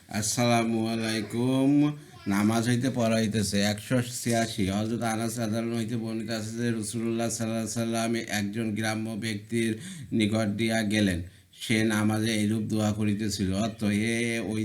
আসসালামু আলাইকুম। নামাজ হইতে পড়া হইতেছে 186। হযরত আনাস রাদিয়াল্লাহু হইতে বর্ণিত আছে যে রাসূলুল্লাহ সাল্লাল্লাহু আলাইহি সাল্লাম একজন গ্রাম্য ব্যক্তির নিকট দিয়া গেলেন। সে নামাজে এইরূপ দোয়া করিতেছিল, অর্থ এ ওই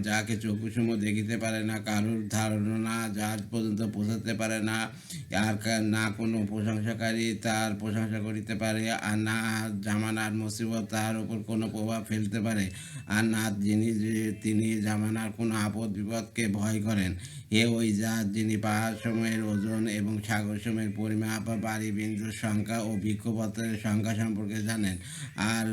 যাহাকে চক্ষুসমূহ দেখিতে পারে না, কারুর ধারণা যাহার পর্যন্ত পৌঁছাতে পারে না, আর না কোনো প্রশংসাকারী তার প্রশংসা করিতে পারে, আর না জামানার মুসিবত তাহার উপর কোনো প্রভাব ফেলতে পারে, আর না তিনি জামানার কোনো আপদ বিপদকে ভয় করেন। ওই জাত যিনি পাহাড়সমূহের ওজন এবং সাগরসমূহের পরিমাপ, বাড়ি বিন্দুর সংখ্যা ও বৃক্ষপত্রের সংখ্যা সম্পর্কে জানেন। আর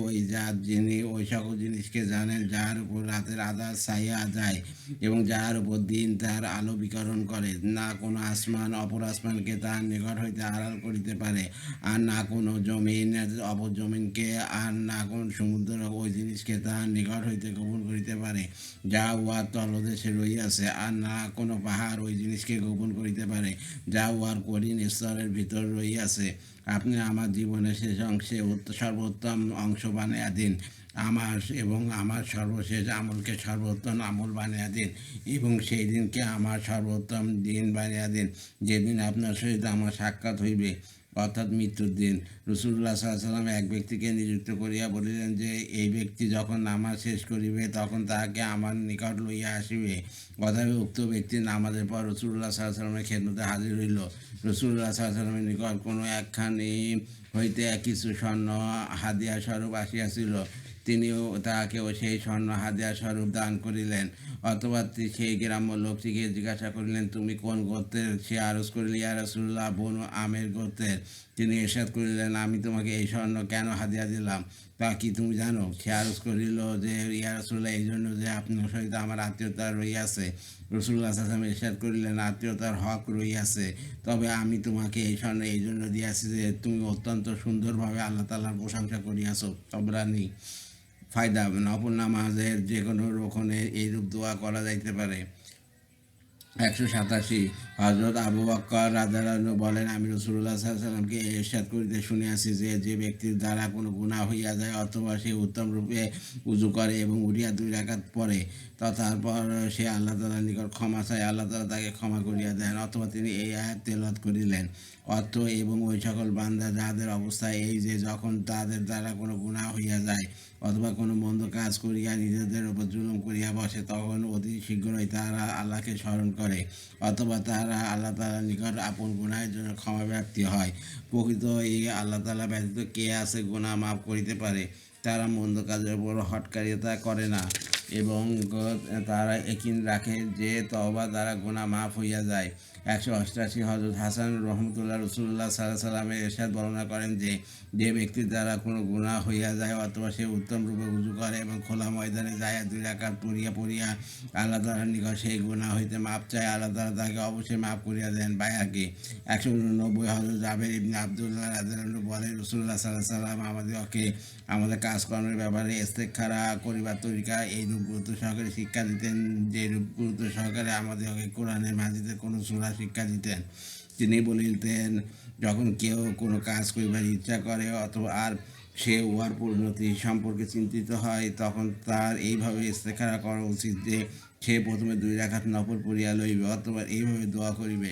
ওই জাত যিনি ওই সকল জিনিসকে জানেন যার উপর রাতের আধার ছায়া যায় এবং যার উপর দিন তার আলো বিকরণ করে। না কোনো আসমান অপর আসমানকে তার নিকট হইতে আড়াল করিতে পারে, আর না কোনো জমিন অপর জমিনকে, আর না কোন সমুদ্র ওই জিনিসকে তাহার নিকট হইতে গোপন করিতে পারে যা উহার তলদেশে রহিয়াছে, আর না কোনো পাহাড় ওই জিনিসকে গোপন করিতে পারে যা উহার কঠিন স্তরের ভিতর রহিয়াছে। আপনি আমার জীবনের শেষ অংশে সর্বোত্তম অংশ বানাইয়া দিন, আমার সর্বশেষ আমলকে সর্বোত্তম আমল বানিয়ে দিন, এবং সেই দিনকে আমার সর্বোত্তম দিন বানিয়ে দিন যেদিন আপনার সহিত আমার সাক্ষাৎ হইবে, অর্থাৎ মৃত্যুর দিন। রাসূলুল্লাহ সাল্লাল্লাহু আলাইহি ওয়াসাল্লাম এক ব্যক্তিকে নিযুক্ত করিয়া বলিলেন যে এই ব্যক্তি যখন নামাজ শেষ করিবে তখন তাহাকে আমার নিকট লইয়া আসিবে। অতএব উক্ত ব্যক্তি নামাজের পর রাসূলুল্লাহ সাল্লাল্লাহু আলাইহি ওয়াসাল্লামের খেদমতে হাজির হইল। রাসূলুল্লাহ সাল্লাল্লাহু আলাইহি ওয়াসাল্লামের নিকট কোনো একখানি হইতে কিছু স্বর্ণ হাদিয়া স্বরূপ আসিয়াছিল। তিনিও তাহাকেও সেই স্বর্ণ হাদিয়া স্বরূপ দান করিলেন। অথবা সেই গ্রাম্য লোকটিকে জিজ্ঞাসা করিলেন, তুমি কোন গোত্রের? সে আরজ করিল, ইয়া রাসূলুল্লাহ, বনু আমের গোত্রের। তিনি ইরশাদ করিলেন, আমি তোমাকে এই স্বর্ণ কেন হাদিয়া দিলাম তা কি তুমি জানো? সে আরজ করিল যে, ইয়া রাসূলুল্লাহ, এই জন্য যে আপনার সহিত আমার আত্মীয়তা রহিয়াছে। রাসূলুল্লাহ সাল্লাল্লাহু আলাইহি ওয়াসাল্লাম ইরশাদ করিলেন, আত্মীয়তার হক রহিয়াছে, তবে আমি তোমাকে এই স্বর্ণ এই জন্য দিয়াছি যে তুমি অত্যন্ত সুন্দরভাবে আল্লাহ তাআলার প্রশংসা করিয়াছ। তবরানী। ফায়দা: নফল নামাজের যে কোনো রোকনে এইরূপ দোয়া করা যাইতে পারে। 187। হযরত আবু বকর রাদিয়াল্লাহু আনহু বলেন, আমি রাসূলুল্লাহ সাল্লাল্লাহু আলাইহি ওয়াসাল্লামকে ইরশাদ করিতে শুনিয়াছি যে ব্যক্তির দ্বারা কোনো গুনাহ হইয়া যায় অথবা সে উত্তম রূপে উযু করে এবং উঠিয়া 2 রাকাত পড়ে, তারপর সে আল্লাহ তাআলার নিকট ক্ষমা চায়, আল্লাহ তাআলা তাকে ক্ষমা করিয়া দেন। অথবা তিনি এই আয়াত তেলাওয়াত করিলেন, অর্থ এবং ওই সকল বান্দা যাহাদের অবস্থা এই যে যখন তাদের দ্বারা কোনো গুনাহ হইয়া যায় অথবা কোনো মন্দ কাজ করিয়া নিজেদের উপর জুলুম করিয়া বসে, তখন অতি শীঘ্রই তারা আল্লাহকে স্মরণ করে অথবা তারা আল্লাহ তাআলার নিকট আপন গুনাহের জন্য ক্ষমা প্রার্থী হয়। প্রকৃত এই আল্লাহ তাআলা ব্যতীত কে আছে গুনাহ মাফ করিতে পারে? তারা মন্দ কাজের উপর হঠকারিতা করে না এবং তারা ইয়াকিন রাখে যে তওবা দ্বারা গুনাহ মাফ হইয়া যায়। 188। হযরত হাসান রহমতুল্লাহ রাসূলুল্লাহ সাল্লাল্লাহু আলাইহি ওয়াসাল্লামের ইরশাদ বর্ণনা করেন যে ব্যক্তির দ্বারা কোনো গুনাহ হইয়া যায় অথবা সে উত্তম রূপে উযু করে এবং খোলা ময়দানে যাইয়া 2 রাকাত পড়িয়া আল্লাহ তাআলার নিকট সেই গুনাহ হইতে মাপ চায়, আল্লাহ তাআলা তাকে অবশ্যই মাফ করিয়া দেন। বাইহাকী। 189। হযরত জাবের ইবনে আব্দুল্লাহ রাদিয়াল্লাহু আনহু বলেন, রাসূলুল্লাহ সাল্লাল্লাহু আলাইহি ওয়াসাল্লাম আমাদেরকে আমাদের কাজকর্মের ব্যাপারে ইস্তেখারা করিবার তরিকা এইরূপ গুরুত্ব সহকারে শিক্ষা দিতেন যেরূপ গুরুত্ব সহকারে আমাদেরকে কোরআনের মাজিদের কোনো সূরা শিক্ষা দিতেন। তিনি বলিতেন, যখন কেউ কোনো কাজ করিবার ইচ্ছা করে অথবা আর সে উহার পরিণতি সম্পর্কে চিন্তিত হয়, তখন তার এইভাবে ইস্তেখারা করা উচিত যে সে প্রথমে 2 রাকাত নফল পড়িয়া লইবে অথবা এইভাবে দোয়া করিবে,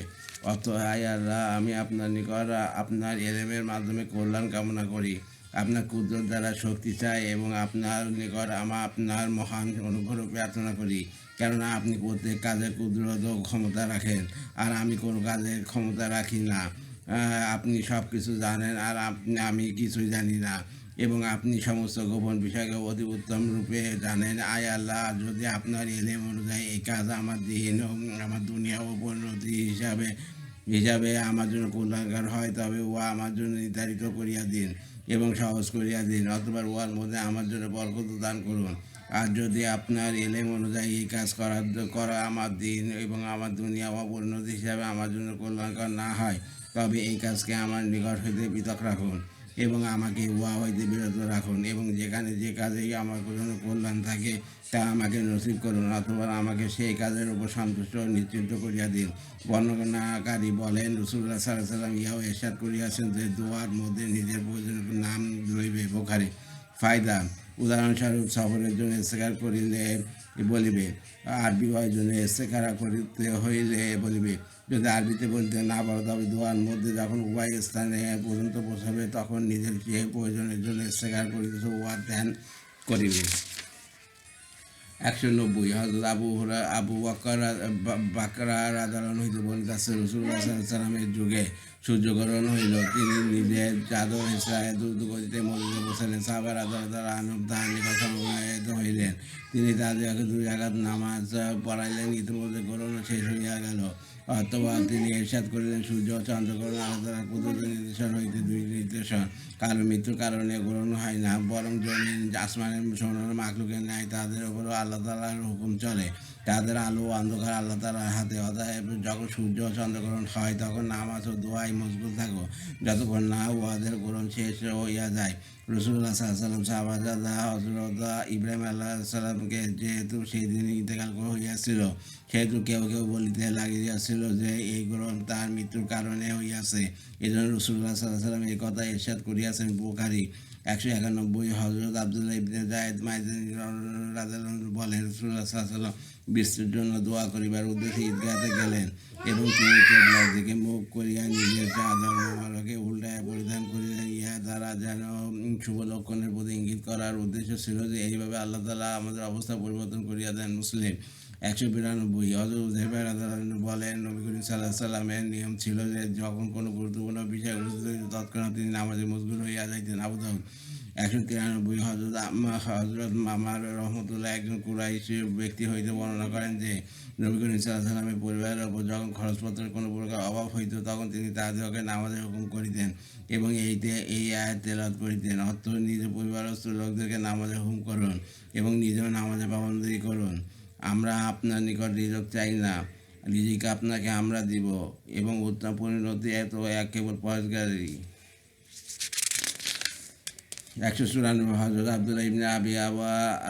অর্থ, হায় আল্লাহ, আমি আপনার নিকট আপনার ইলমের মাধ্যমে কল্যাণ কামনা করি, আপনার কুদরত দ্বারা শক্তি চাই এবং আপনার নিকট আপনার মহান অনুগ্রহ প্রার্থনা করি, কেননা আপনি প্রত্যেক কাজের কুদরত ও ক্ষমতা রাখেন আর আমি কোনো কাজের ক্ষমতা রাখি না। আপনি সব কিছু জানেন আর আমি কিছুই জানি না, এবং আপনি সমস্ত গোপন বিষয়কে অতি উত্তম রূপে জানেন। আয় আল্লাহ, যদি আপনার ইলম অনুযায়ী এই কাজ আমার দিন ও আমার দুনিয়া ও পরিণতি হিসাবে আমার জন্য কল্যাণকর হয়, তবে উহা আমার জন্য নির্ধারিত করিয়া দিন এবং সহজ করিয়া দিন, অথবা উহার মধ্যে আমার জন্য বরকত দান করুন। আর যদি আপনার ইলম অনুযায়ী এই কাজ করা আমার দিন এবং আমার দুনিয়া ও পরিণতি হিসাবে আমার জন্য কল্যাণকর না হয়, তবে এই কাজকে আমার নিকট হইতে পৃথক রাখুন এবং আমাকে উহা হইতে বিরত রাখুন, এবং যেখানে যে কাজেই আমার জন্য কল্যাণ থাকে তা আমাকে নসিব করুন, অথবা আমাকে সেই কাজের উপর সন্তুষ্ট নিশ্চিন্ত করিয়া দিন। বর্ণনাকারী বলেন, রাসূলুল্লাহ সাল্লাল্লাহু আলাইহি ওয়াসাল্লাম ইহাও ইরশাদ করিয়াছেন যে দোয়ার মধ্যে নিজের প্রয়োজনের নাম রইবে। বুখারী। ফায়দা: উদাহরণস্বরূপ সফরের জন্য ইস্তেখার করিলে বলিবে, আর বিবাহের জন্য ইস্তেখারা করিতে হইলে বলিবে। যদি আরবিতে বলতে না পারো তবে দোয়ার মধ্যে যখন উভয় স্থানে পর্যন্ত পৌঁছাবে তখন নিজের যে প্রয়োজনের জন্য ইস্তেখার করিতেছে উহা ধ্যান করিবে। 190 হযরত আবু বাকরা রাদিয়াল্লাহু হইতে বর্ণিত আছে, রাসূলুল্লাহ সাল্লাল্লাহু আলাইহি ওয়াসাল্লামের যুগে সূর্যগ্রহণ হইল। তিনি নিজের চাদর হেঁচড়ায় দ্রুত গতিতে মসজিদে পৌঁছালেন। সাহাবারা রাদিয়াল্লাহু আনহুম তাহার নিকট সমবেত হইলেন। তিনি তাদেরকে 2 রাকাত নামাজ পড়াইলেন। ইতিমধ্যে গ্রহণ শেষ হইয়া গেল। অথবা তিনি ইরশাদ করিলেন, সূর্য ও চন্দ্রগ্রহণ আল্লাহ তাআলার কুদরত নিদর্শন হইতে 2 নিদর্শন। কারো মৃত্যুর কারণে গ্রহণ হয় না, বরং জমিন আসমানের সোনার মাখলুকের ন্যায় তাদের উপরও আল্লাহ তাআলার হুকুম চলে। তাদের আলো ও অন্ধকার আল্লাহ তাআলার হাতে। অতএব যখন সূর্য ও চন্দ্রগ্রহণ হয় তখন নামাজ ও দোয়ায় মশগুল থাকো, যতক্ষণ না উহাদের গ্রহণ শেষ হইয়া যায়। রাসূলুল্লাহ সাল্লাল্লাহু আলাইহি ওয়াসাল্লাম সাহাবারা হযরত ইব্রাহিম আলাইহিস সালামকে যেহেতু সেই দিন ইন্তেকাল হইয়াছিল, সেহেতু কেউ কেউ বলিতে লাগিয়াছিল যে এই গ্রহণ তার মৃত্যুর কারণে হইয়াছে। এজন্য রাসূলুল্লাহ সাল্লাল্লাহু আলাইহি ওয়াসাল্লাম এই কথা ইরশাদ করিয়াছেন। বুখারী 191। হযরত আব্দুল্লাহ ইবনে যায়েদ মাযিনী রাদিয়াল্লাহু বলেন, রাসূলুল্লাহ সাল্লাল্লাহু আলাইহি ওয়াসাল্লাম বৃষ্টির জন্য দোয়া করিবার উদ্দেশ্যে ঈদগাহে গেলেন এবং তিনি কিবলার দিকে মুখ করিয়া নিজের চাদর মোবারকে উল্টাইয়া পরিধান করিলেন। ইহা দ্বারা যেন শুভ লক্ষণের প্রতি ইঙ্গিত করার উদ্দেশ্য ছিল যে এইভাবে আল্লাহ তাআলা আমাদের অবস্থা পরিবর্তন করিয়া দেন। মুসলিম 192। হযরত হুযায়ফা রাদিয়াল্লাহু বলেন, নবী করিম সাল্লাল্লাহু আলাইহি ওয়াসাল্লামের নিয়ম ছিল যে যখন কোনো গুরুত্বপূর্ণ বিষয় উপস্থিত হইত তৎক্ষণাৎ তিনি নামাজে মশগুল হইয়া যাইতেন। আবু দাউদ 193। হযরত মামার রহমতুল্লাহ একজন কুরাইশী ব্যক্তি হইতে বর্ণনা করেন যে নবী করিম সাল্লাল্লাহু আলাইহি ওয়াসাল্লামের পরিবারের উপর যখন খরচপত্রের কোনো প্রকার অভাব হইত তখন তিনি তাদেরকে নামাজের হুকুম করিতেন এবং এই আয়াত তেলাওয়াত করিতেন। অর্থ, নিজের পরিবারস্থ লোকদেরকে নামাজের হুকুম করুন এবং নিজেও নামাজে পাবন্দী করুন। আমরা আপনার নিকট রিজক চাই না, রিজিক আপনাকে আমরা দিব এবং উত্তম পরিণতি এত এক কেবল পরহেজগারী। 194। হযরত আব্দুল্লাহ ইবনে আবি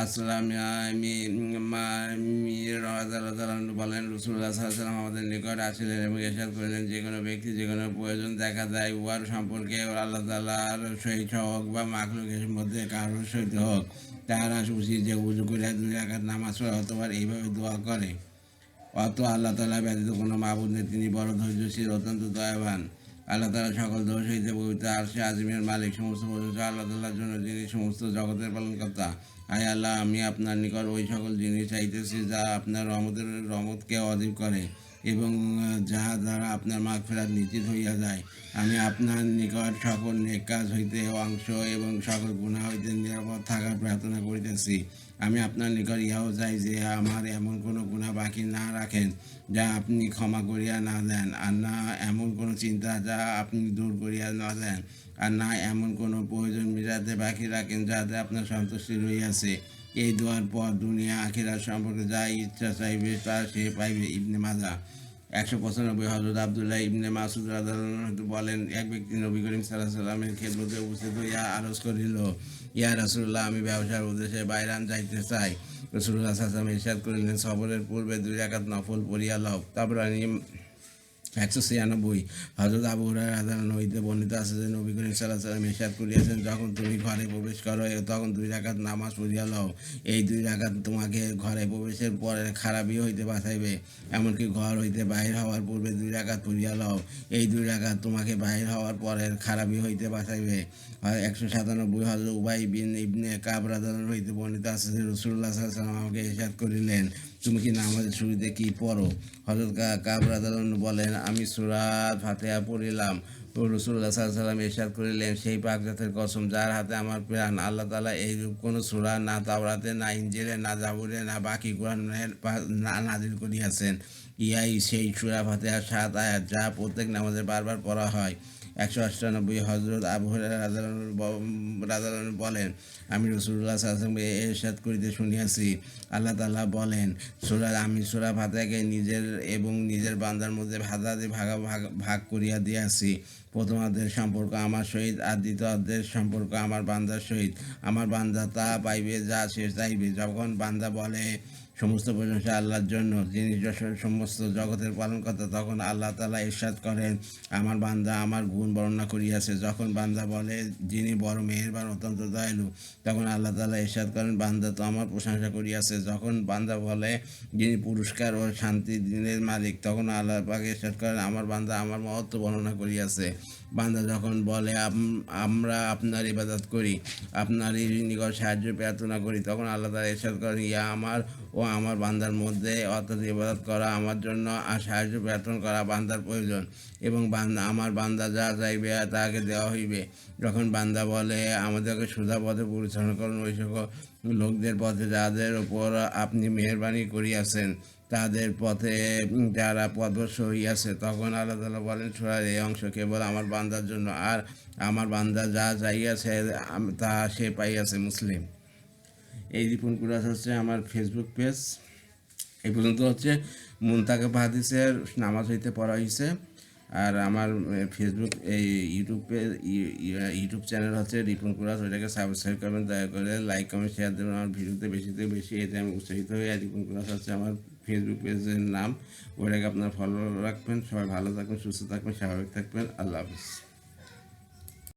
আসলামি রাদিয়াল্লাহু বলেন, রাসূলুল্লাহ সাল্লাল্লাহু আলাইহি ওয়াসাল্লাম আমাদের নিকট আসিলেন এবং ইরশাদ করিলেন, যে কোনো ব্যক্তি যে কোনো প্রয়োজন দেখা দেয় উহার সম্পর্কে আল্লাহ তাআলার সহিত হোক বা মাখলুকের মধ্যে কারোর সহিত হোক, তাহারা উচিত যে উযু করিয়া 2 রাকাত নামাজ পড়ে অথবা এইভাবে দোয়া করে, অত আল্লাহ তাআলা ব্যতীত কোনো মাবুদ নেই, তিনি বড় ধৈর্যশীল, অত্যন্ত দয়াবান। আল্লাহ তাআলা সকল দোষ হইতে পবিত্র, আরশে আজিমের মালিক। সমস্ত প্রশংসা আল্লাহ তাআলার জন্য, যিনি সমস্ত জগতের পালনকর্তা। আয় আল্লাহ, আমি আপনার নিকট ওই সকল জিনিস চাইতেছি যা আপনার রহমতকে অজীব করে এবং যাহা দ্বারা আপনার মাগফিরাত নিশ্চিত হইয়া যায়। আমি আপনার নিকট সকল নেক কাজ হইতে অংশ এবং সকল গুনাহ হইতে নিরাপদ থাকার প্রার্থনা করিতেছি। আমি আপনার নিকট ইহাও চাই যে আমার এমন কোনো গুনাহ বাকি না রাখেন যা আপনি ক্ষমা করিয়া না দেন, আর না এমন কোনো চিন্তা যা আপনি দূর করিয়া না দেন, আর না এমন কোনো প্রয়োজন মিটাতে বাকি রাখেন যাতে আপনার সন্তুষ্টি রহিয়াছে। এই দোয়ার পর দুনিয়া আখিরাত সম্পর্কে যা ইচ্ছা চাইবে তা সে পাইবে। ইবনে মাজাহ 195। হযরত আব্দুল্লাহ ইবনে মাসউদ রাদিয়াল্লাহু বলেন, এক ব্যক্তি নবী করিম সাল্লাল্লাহু আলাইহি ওয়াসাল্লামের খেদমতে উপস্থিত হইয়া আরজ করিল, ইয়া রাসূলুল্লাহ, আমি ব্যবসার উদ্দেশ্যে বাইরান যাইতে চাই। রাসূলুল্লাহ সাল্লাল্লাহু আলাইহি ওয়াসাল্লাম ইরশাদ করিলেন, সফরের পূর্বে 2 রাকাত নফল পড়িয়া লও। তাবরানী 196। হযরত আবু হুরায়রা রাদিয়াল্লাহু হইতে বর্ণিত আছে যে নবী করিম সাল্লাল্লাহু আলাইহি ওয়াসাল্লাম ইরশাদ করিয়াছেন, যখন তুমি ঘরে প্রবেশ করো তখন 2 রাকাত নামাজ পড়িয়া লও। এই 2 রাকাত তোমাকে ঘরে প্রবেশের পরে খারাপি হইতে বাঁচাইবে। এমনকি ঘর হইতে বাহির হওয়ার পূর্বে 2 রাকাত পড়িয়া লও। এই 2 রাকাত তোমাকে বাহির হওয়ার পরের খারাপি হইতে বাঁচাইবে। 197। হযরত উবাই ইবনে কাব রাদিয়াল্লাহু হইতে বর্ণিত আছে যে রাসূলুল্লাহ সাল্লাল্লাহু আলাইহি ওয়াসাল্লাম আমাকে ইরশাদ করিলেন, তুমি কি নামাজের শুরুতে কি পড়ো? হযরত কাব রাদিয়াল্লাহু বলেন, আমি সূরা ফাতিহা পড়িলাম। রাসূলুল্লাহ সাল্লাল্লাহু আলাইহি ওয়াসাল্লাম ইরশাদ করিলেন, সেই পাক জাতের কসম যার হাতে আমার প্রাণ, আল্লাহ তাআলা এইরূপ কোন সূরা না তাওরাতে, না ইনজিলে, না জাবুরে, না বাকি কোরআনের নাযিল করিয়াছেন। ইহাই সেই সূরা ফাতিহার 7 আয়াত যা প্রত্যেক নামাজে বারবার পড়া হয়। 198। হযরত আবু হুরায়রা রাদিয়াল্লাহু বলেন, আমি রাসূলুল্লাহ সাল্লাল্লাহু আলাইহি ওয়াসাল্লামকে ইরশাদ করিতে শুনিয়াছি, আল্লাহ তাআলা বলেন, আমি সূরা ফাতিহাকে নিজের এবং নিজের বান্দার মধ্যে ভাগ করিয়া দিয়াছি। প্রথম অধ্যায়ের সম্পর্ক আমার সহিত আর দ্বিতীয় অধ্যায়ের সম্পর্ক আমার বান্দার সহিত। আমার বান্দা তা পাইবে যা সে চাইবে। যখন বান্দা বলে সমস্ত প্রশংসা আল্লাহর জন্য, যিনি সমস্ত জগতের পালনকর্তা। তখন আল্লাহ তাআলা ইরশাদ করেন, আমার বান্দা আমার গুণ বর্ণনা করিয়াছে। যখন বান্দা বলে, যিনি বড় মেহেরবান অত্যন্ত দয়ালু, তখন আল্লাহ তাআলা ইরশাদ করেন, বান্দা তো আমার প্রশংসা করিয়াছে। যখন বান্দা বলে, যিনি পুরস্কার ও শান্তি দিনের মালিক, তখন আল্লাহ পাক ইরশাদ করেন, আমার বান্দা আমার মহত্ব বর্ণনা করিয়াছে। বান্দা যখন বলে, আমরা আপনার ইবাদত করি, আপনারই নিকট সাহায্য প্রার্থনা করি, তখন আল্লাহ তাআলা ইরশাদ করেন, ইয়া আমার ও আমার বান্দার মধ্যে, অর্থাৎ ইবাদত করা আমার জন্য আর সাহায্য প্রার্থনা করা বান্দার প্রয়োজন, এবং আমার বান্দা যা চাইবে তাকে দেওয়া হইবে। যখন বান্দা বলে, আমাদেরকে সোজা পথে পরিচালনা করুন, ওই সকল লোকদের পথে যাদের উপর আপনি মেহেরবানি করিয়াছেন, তাদের পথে যারা পথভ্রষ্ট হইয়াছে, তখন আল্লাহ তাআলা বলেন, সূরার এই অংশ কেবল আমার বান্দার জন্য, আর আমার বান্দা যা চাইয়াছে তা সে পাইয়াছে। মুসলিম। এই রিপন কুরাস হচ্ছে আমার ফেসবুক পেজ। এই পর্যন্ত হচ্ছে মুনতাকিব হাদিসের নামাজ হইতে পড়া হয়েছে। আর আমার ফেসবুক এই ইউটিউব চ্যানেল হচ্ছে রিপন কুরাস, ওইটাকে সাবস্ক্রাইব করবেন, দয়া করে লাইক কমেন্ট শেয়ার দেবেন আমার ভিডিওতে বেশি থেকে বেশি, এতে আমি উৎসাহিত হই। আর রিপন কুরাস হচ্ছে আমার ফেসবুক পেজের নাম, ওইটাকে আপনারা ফলো রাখবেন। সবাই ভালো থাকবেন, সুস্থ থাকবেন, স্বাভাবিক থাকবেন। আল্লাহ হাফিজ।